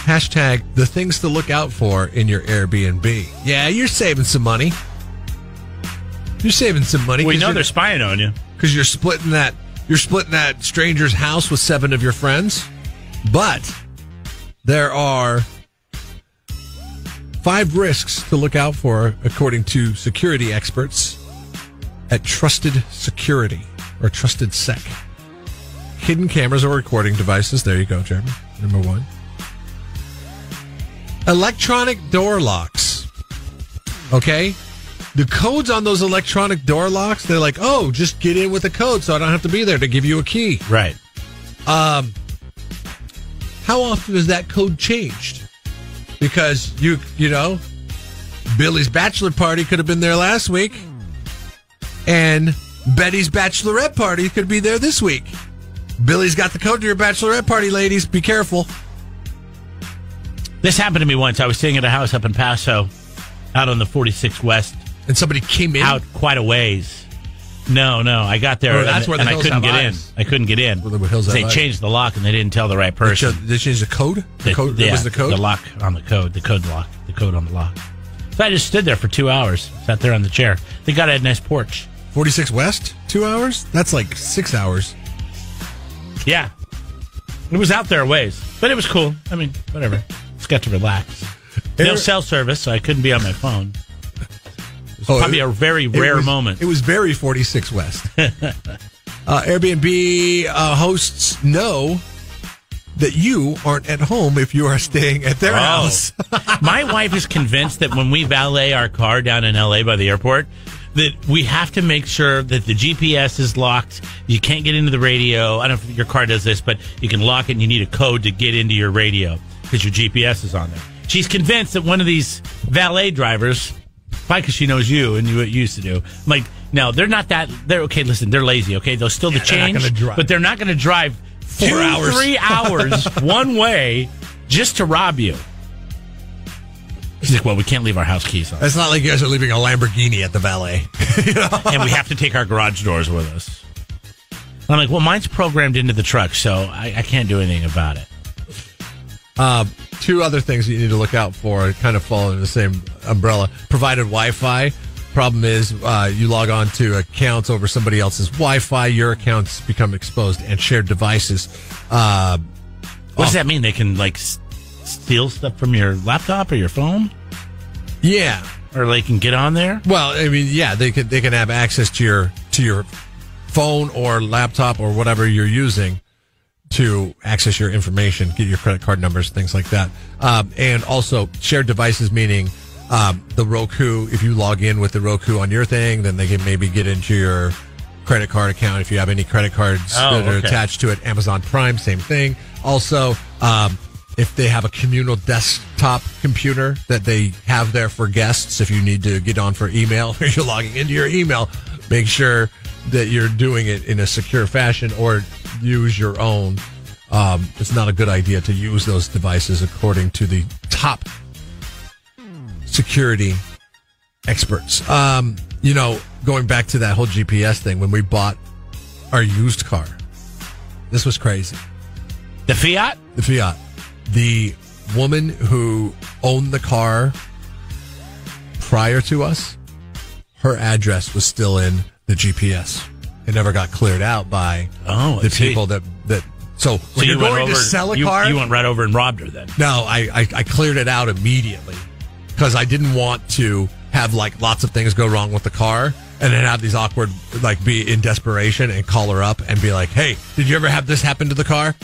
Hashtag the things to look out for in your Airbnb. Yeah, you're saving some money. You're saving some money. We know they're spying on you. Because you're splitting that stranger's house with 7 of your friends. But there are 5 risks to look out for, according to security experts at Trusted Security, or Trusted Sec. Hidden cameras or recording devices. There you go, Jeremy. Number 1. Electronic door locks. Okay? The codes on those electronic door locks, they're like, oh, just get in with the code so I don't have to be there to give you a key. Right. How often is that code changed? Because, you know, Billy's bachelor party could have been there last week, and Betty's bachelorette party could be there this week. Billy's got the code to your bachelorette party, ladies. Be careful. This happened to me once. I was staying at a house up in Paso, out on the 46 West. And somebody came in? Out quite a ways. No. I got there and I couldn't get in. I couldn't get in. They changed the lock and they didn't tell the right person. They changed the code? Yeah, was the code? The lock on the code. The code lock. The code on the lock. So I just stood there for 2 hours. Sat there on the chair. They got a nice porch. 46 West? 2 hours? That's like 6 hours. Yeah. It was out there a ways. But it was cool. I mean, whatever. Just got to relax. No cell service, so I couldn't be on my phone. Probably a very rare moment. It was very 46 West. Airbnb hosts know that you aren't at home if you are staying at their house. My wife is convinced that when we valet our car down in L.A. by the airport, that we have to make sure that the GPS is locked. You can't get into the radio. I don't know if your car does this, but you can lock it and you need a code to get into your radio because your GPS is on there. She's convinced that one of these valet drivers, probably because she knows you and what you used to do. I'm like, no, they're not that. They're okay. Listen, they're lazy. Okay, they'll steal the change, but they're not going to drive 3 hours one way just to rob you. He's like, well, we can't leave our house keys on. It's not like you guys are leaving a Lamborghini at the valet. You know? And we have to take our garage doors with us. I'm like, well, mine's programmed into the truck, so I can't do anything about it. 2 other things you need to look out for kind of fall into the same umbrella. Provided Wi-Fi. Problem is, you log on to accounts over somebody else's Wi-Fi, your accounts become exposed, and shared devices. What does that mean? They can, like, steal stuff from your laptop or your phone? Yeah. Or they can get on there? Well, I mean, yeah, they can have access to your phone or laptop or whatever you're using to access your information, get your credit card numbers, things like that. And also shared devices, meaning the Roku. If you log in with the Roku on your thing, then they can maybe get into your credit card account. If you have any credit cards that are attached to it, Amazon Prime, same thing. Also, if they have a communal desktop computer that they have there for guests, if you need to get on for email or you're logging into your email, make sure that you're doing it in a secure fashion or use your own. It's not a good idea to use those devices according to the top security experts. You know, going back to that whole GPS thing, when we bought our used car, this was crazy. The Fiat? The Fiat. The woman who owned the car prior to us, her address was still in the GPS. It never got cleared out by the people that. So when you're going to sell a car, you went right over and robbed her. Then no, I cleared it out immediately because I didn't want to have like lots of things go wrong with the car and then have these awkward be in desperation and call her up and be like, "Hey, did you ever have this happen to the car?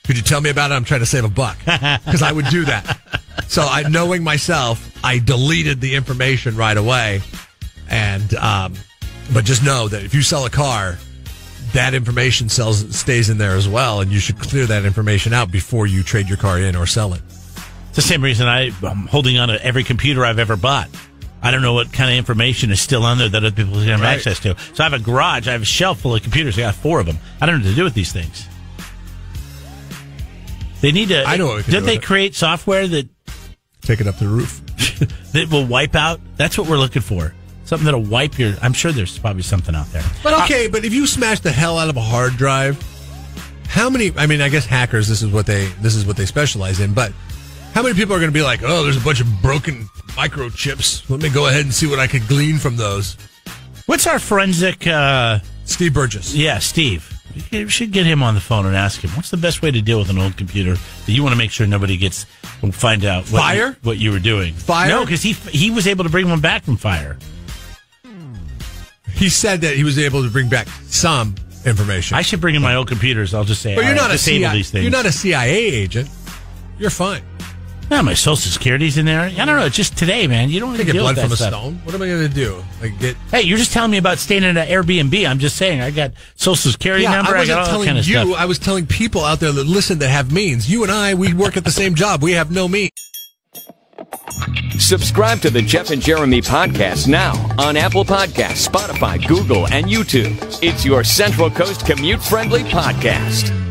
Could you tell me about it? I'm trying to save a buck." Because I would do that. So knowing myself, I deleted the information right away. And but just know that if you sell a car, that information stays in there as well, and you should clear that information out before you trade your car in or sell it. It's the same reason I'm holding on to every computer I've ever bought. I don't know what kind of information is still on there that other people can have access to. So I have a garage. I have a shelf full of computers. I got 4 of them. I don't know what to do with these things. They need to. I know what we can do. Did they create software that take it up to the roof that will wipe out? That's what we're looking for. Something that'll wipe your. I'm sure there's probably something out there. But okay, but if you smash the hell out of a hard drive, how many? I mean, I guess hackers. This is what they specialize in. But How many people are going to be like, oh, there's a bunch of broken microchips. Let me go ahead and see what I could glean from those. What's our forensic... Steve Burgess. Yeah, Steve. We should get him on the phone and ask him, what's the best way to deal with an old computer that you want to make sure nobody will find out what you were doing? Fire? No, because he was able to bring one back from fire. He said that he was able to bring back some information. I should bring in my old computers. I'll just say, but you're not these things. You're not a CIA agent. You're fine. No, my Social Security's in there. I don't know. Just today, man. You don't want to get deal blood with that from stuff. a stone. What am I going to do? Hey, you're just telling me about staying in an Airbnb. I'm just saying I got Social Security number. I got all that kind of stuff. I was telling people out there that listen that have means. You and I, we work at the same job. We have no means. Subscribe to the Jeff and Jeremy podcast now on Apple Podcasts, Spotify, Google, and YouTube. It's your Central Coast commute-friendly podcast.